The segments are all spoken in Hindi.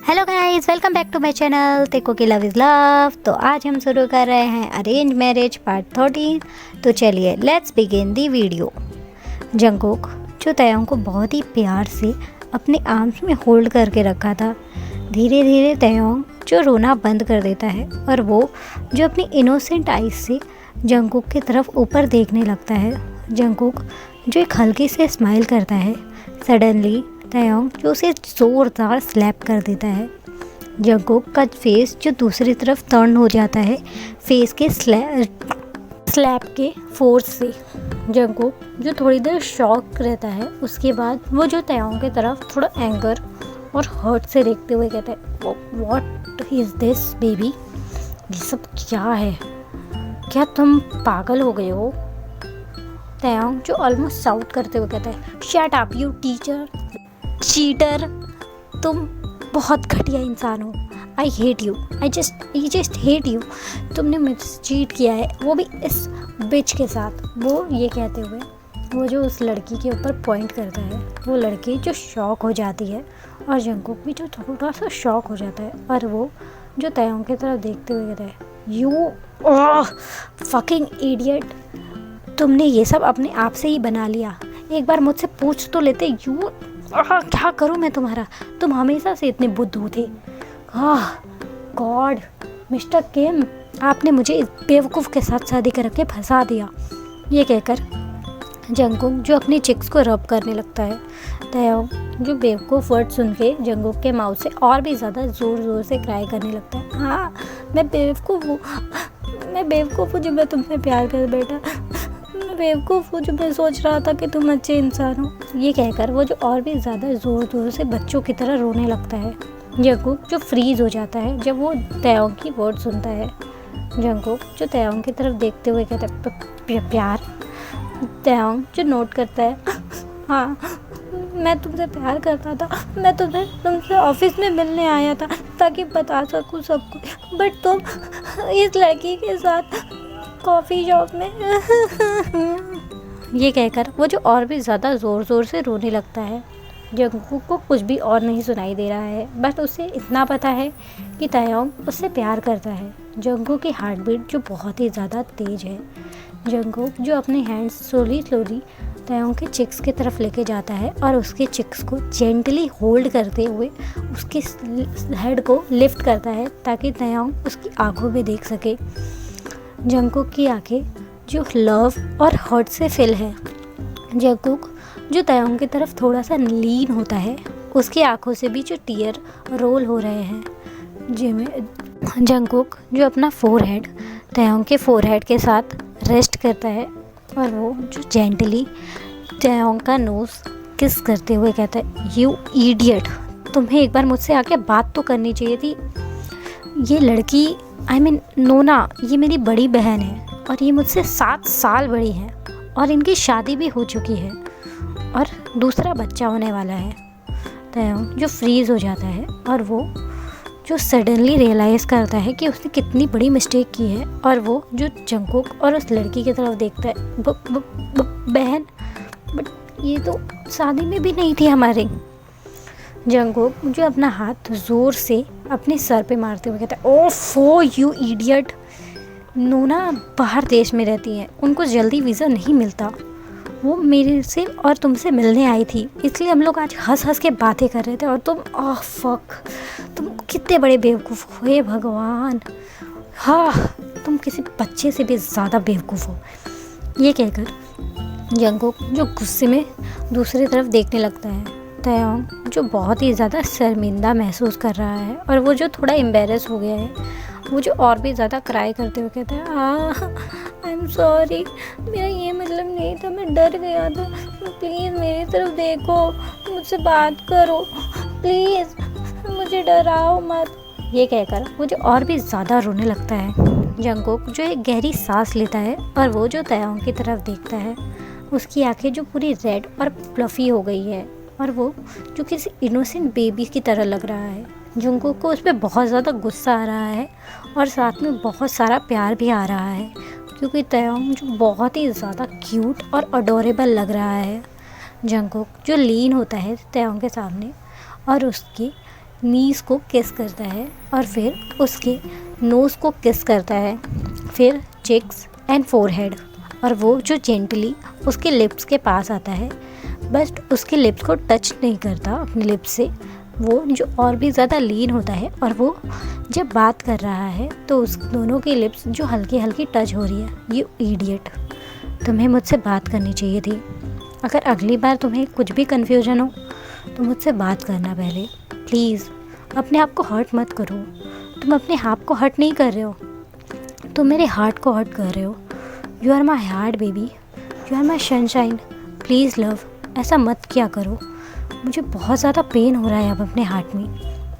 Hello guys, welcome back to my channel Taekook की लव इज़ लव। तो आज हम शुरू कर रहे हैं अरेंज मैरिज पार्ट 13। तो चलिए let's begin the video. Jungkook जो तयोंग को बहुत ही प्यार से अपने आर्म्स में होल्ड करके रखा था, धीरे धीरे तयोंग जो रोना बंद कर देता है और वो जो अपनी इनोसेंट आइज से जंगकुक की तरफ ऊपर देखने लगता है। जंगकुक जो एक हल्के से स्माइल करता है। सडनली तयोंग जो उसे ज़ोरदार स्लैप कर देता है। जंगकुक का फेस जो दूसरी तरफ टर्न हो जाता है फेस के स्लैप के फोर्स से। जंगकुक जो थोड़ी देर शॉक रहता है, उसके बाद वो जो तयोंग की तरफ थोड़ा एंगर और हर्ट से देखते हुए कहता है, व्हाट इज़ दिस बेबी, ये सब क्या है, क्या तुम पागल हो गए हो। तयोंग जो ऑलमोस्ट शाउट करते हुए कहता है, shut up you teacher, cheater, तुम बहुत घटिया इंसान हो। I hate you, I just hate you. तुमने मुझसे चीट किया है, वो भी इस बिच के साथ। वो ये कहते हुए वो जो उस लड़की के ऊपर पॉइंट करता है, वो लड़की जो शॉक हो जाती है और जंगकुक भी जो थोड़ा सा शॉक हो जाता है और वो जो तयोंग की तरफ देखते हुए कहता है, यू फकिंग इडियट, तुमने ये सब अपने आप से ही बना लिया। एक बार मुझसे पूछ तो लेते। यू क्या करूं मैं तुम्हारा, तुम हमेशा से इतने बुद्धू थे। गॉड, मिस्टर किम, आपने मुझे इस बेवकूफ़ के साथ शादी करके फंसा दिया। ये कहकर जंगकुक जो अपनी चिक्स को रब करने लगता है। तयोंग जो बेवकूफ़ वर्ड सुन के जंगकुक के माउथ से और भी ज़्यादा ज़ोर ज़ोर से क्राई करने लगता है। हाँ, मैं बेवकूफ़ हूँ जो मैं तुमसे प्यार कर बैठा, बेवकूफ़ हूँ जो मैं सोच रहा था कि तुम अच्छे इंसान हो। ये कहकर वो जो और भी ज़्यादा ज़ोर ज़ोर से बच्चों की तरह रोने लगता है। जंगकुक जो फ्रीज़ हो जाता है जब वो तयोंग की वर्ड सुनता है। जंगकुक जो तयोंग की तरफ देखते हुए कहता है, प्यार। तयोंग जो नोट करता है, हाँ, मैं तुमसे प्यार करता था, मैं तुमसे ऑफिस में मिलने आया था ताकि बता सकूँ सब कुछ, बट तुम इस लड़की के साथ कॉफ़ी शॉप में। ये कहकर वो जो और भी ज़्यादा ज़ोर ज़ोर से रोने लगता है। जंगकुक को कुछ भी और नहीं सुनाई दे रहा है, बट उसे इतना पता है कि तयोंग उससे प्यार करता है। जंगकुक की हार्ट बीट जो बहुत ही ज़्यादा तेज़ है। जंगकुक जो अपने हैंड्स स्लोली तयोंग के चिक्स की तरफ लेके जाता है और उसके चिक्स को जेंटली होल्ड करते हुए उसके हेड को लिफ्ट करता है ताकि तयोंग उसकी आंखों में देख सके। जंगकुक की आंखें जो लव और हर्ट से फिल है। जंगकुक जो तयोंग की तरफ थोड़ा सा लीन होता है, उसकी आंखों से भी जो टीयर रोल हो रहे हैं। जिसमें जंगकुक जो अपना फोरहेड तयोंग के फोरहेड के साथ रेस्ट करता है और वो जो जेंटली तयोंग का नोज़ किस करते हुए कहता है, यू इडियट, तुम्हें एक बार मुझसे आके बात तो करनी चाहिए थी। ये लड़की नोना, ये मेरी बड़ी बहन है और ये मुझसे 7 साल बड़ी है और इनकी शादी भी हो चुकी है और दूसरा बच्चा होने वाला है। तयोंग जो फ्रीज़ हो जाता है और वो जो सडनली रियलाइज़ करता है कि उसने कितनी बड़ी मिस्टेक की है और वो जो जंगकुक और उस लड़की की तरफ देखता है, बहन, बट ये तो शादी में भी नहीं थी हमारे। जंगकुक जो अपना हाथ ज़ोर से अपने सर पे मारते हुए कहता है, ओफो यू इडियट, नोना बाहर देश में रहती हैं, उनको जल्दी वीज़ा नहीं मिलता। वो मेरे से और तुमसे मिलने आई थी, इसलिए हम लोग आज हंस हंस के बातें कर रहे थे और तुम फक, तुम कितने बड़े बेवकूफ़ हो, हे भगवान, हाँ, तुम किसी बच्चे से भी ज़्यादा बेवकूफ़ हो। ये कहकर जंगकुक जो गुस्से में दूसरी तरफ देखने लगता है। तयोंग जो बहुत ही ज़्यादा शर्मिंदा महसूस कर रहा है और वो जो थोड़ा एम्बेरस हो गया है, वो जो और भी ज़्यादा क्राई करते हुए कहता है, आई एम सॉरी, मेरा ये मतलब नहीं था, मैं डर गया था, प्लीज़ मेरी तरफ देखो, मुझसे बात करो, प्लीज़ मुझे डराओ मत। ये कहकर वो जो और भी ज़्यादा रोने लगता है। जंगकुक जो एक गहरी सांस लेता है और वो जो तयोंग की तरफ देखता है, उसकी आंखें जो पूरी रेड और प्लफी हो गई है और वो जो किसी इनोसेंट बेबी की तरह लग रहा है। जंगकुक को उस पर बहुत ज़्यादा गुस्सा आ रहा है और साथ में बहुत सारा प्यार भी आ रहा है, क्योंकि तयोंग जो बहुत ही ज़्यादा क्यूट और अडोरेबल लग रहा है। जंगकुक जो लीन होता है तयोंग के सामने और उसकी नीज़ को किस करता है और फिर उसके नोज़ को किस करता है, फिर चिक्स एंड फोरहेड, और वो जो जेंटली उसके लिप्स के पास आता है, बट उसके लिप्स को टच नहीं करता अपने लिप्स से, वो जो और भी ज़्यादा लीन होता है, और वो जब बात कर रहा है तो उस दोनों की लिप्स जो हल्की हल्की टच हो रही है। यू इडियट, तुम्हें मुझसे बात करनी चाहिए थी। अगर अगली बार तुम्हें कुछ भी कन्फ्यूजन हो तो मुझसे बात करना पहले, प्लीज़। अपने आप को हर्ट मत करो, तुम अपने आप को हर्ट नहीं कर रहे हो, तुम मेरे हार्ट को हर्ट कर रहे हो। You are my heart baby, you are my sunshine, please love, ऐसा मत किया करो। मुझे बहुत ज़्यादा पेन हो रहा है अब अपने हार्ट में।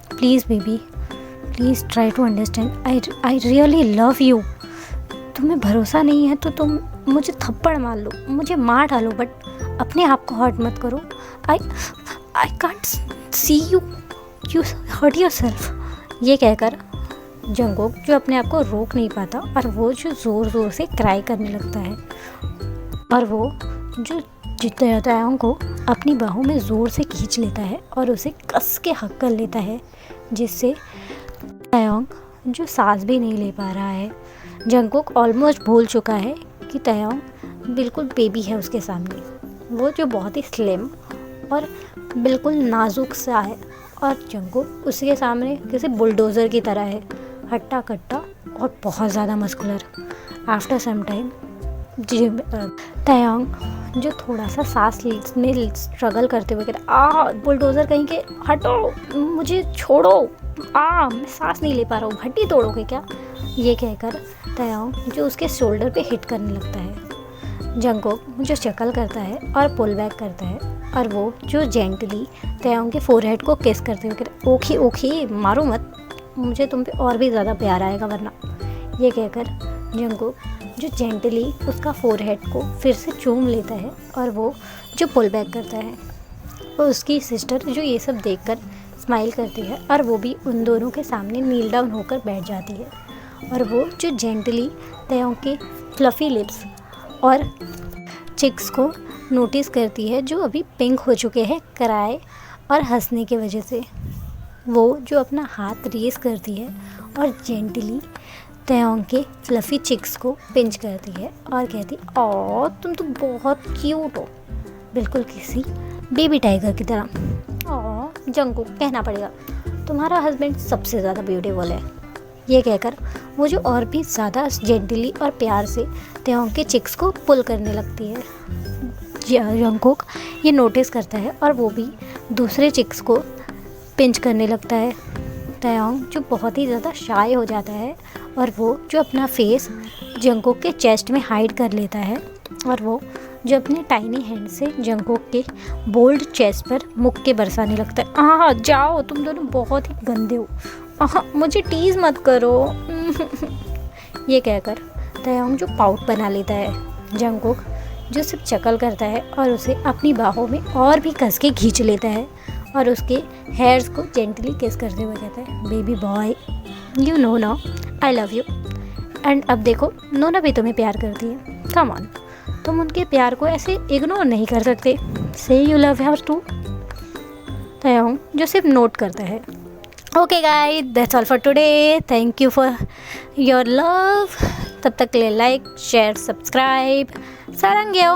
Please baby, please try to understand, I really love you. तुम्हें भरोसा नहीं है तो तुम मुझे थप्पड़ मार लो, मुझे मार डालो, बट अपने आप को हर्ट मत करो। I can't see you, you hurt yourself. ये कहकर जंगकोक जो अपने आप को रोक नहीं पाता, और वो जो ज़ोर ज़ोर से क्राई करने लगता है, और वो जो तायोंग को अपनी बाहों में ज़ोर से खींच लेता है और उसे कस के हक कर लेता है, जिससे तायोंग जो सांस भी नहीं ले पा रहा है। जंगकोक ऑलमोस्ट भूल चुका है कि तायोंग बिल्कुल बेबी है उसके सामने, वो जो बहुत ही स्लिम और बिल्कुल नाजुक सा है, और जंगकोक उसके सामने किसी बुलडोज़र की तरह है, हट्टा कट्टा और बहुत ज़्यादा मस्कुलर। आफ्टर सम टाइम तायोंग जो थोड़ा सा सांस में स्ट्रगल करते हुए कहता, बुलडोज़र कहीं के, हटो, मुझे छोड़ो, मैं सांस नहीं ले पा रहा हूँ, हड्डी तोड़ोगे क्या। ये कहकर तायोंग जो उसके शोल्डर पे हिट करने लगता है। जंगकोक जो शक्ल करता है और पुल बैक करता है, और वो जो जेंटली तायोंग के फोरहेड को किस करते हुए कहता, ओके ओके, मारो मत, मुझे तुम पे और भी ज़्यादा प्यार आएगा वरना। ये कहकर जंगकोक जो जेंटली उसका फोरहेड को फिर से चूम लेता है, और वो जो पुल बैक करता है। और उसकी सिस्टर जो ये सब देखकर स्माइल करती है, और वो भी उन दोनों के सामने नील डाउन होकर बैठ जाती है, और वो जो जेंटली तायोंग के फ्लफ़ी लिप्स और चिक्स को नोटिस करती है, जो अभी पिंक हो चुके हैं क्राई और हंसने की वजह से। वो जो अपना हाथ रेस करती है और जेंटली तायोंग के फ्लफ़ी चिक्स को पिंच करती है और कहती, ओ तुम तो बहुत क्यूट हो, बिल्कुल किसी बेबी टाइगर की तरह। ओ जंगकोक, कहना पड़ेगा तुम्हारा हस्बैंड सबसे ज़्यादा ब्यूटीफुल है। ये कहकर वो जो और भी ज़्यादा जेंटली और प्यार से तायोंग के चिक्स को पुल करने लगती है। जंगकोक ये नोटिस करता है, और वो भी दूसरे चिक्स को पिंच करने लगता है। तायोंग जो बहुत ही ज़्यादा शाय हो जाता है, और वो जो अपना फेस जंगकोक के चेस्ट में हाइड कर लेता है, और वो जो अपने टाइनी हैंड से जंगकोक के बोल्ड चेस्ट पर मुक्के बरसाने लगता है। जाओ, तुम दोनों बहुत ही गंदे हो, मुझे टीज़ मत करो। ये कहकर तायोंग जो पाउट बना लेता है। जंगकोक जो सिर्फ चकल करता है और उसे अपनी बाहों में और भी कस के खींच लेता है, और उसके हेयर्स को जेंटली किस करते हुए कहता है, बेबी बॉय, यू नो ना आई लव यू। एंड अब देखो, नोना भी तुम्हें प्यार करती है, कम ऑन, तुम उनके प्यार को ऐसे इग्नोर नहीं कर सकते। से यू लव हर टू। तायोंग जो सिर्फ नोट करता है। Okay guys, that's all for today, thank you for your love. तब तक के लिए लाइक, शेयर, सब्सक्राइब, सारंग्यो।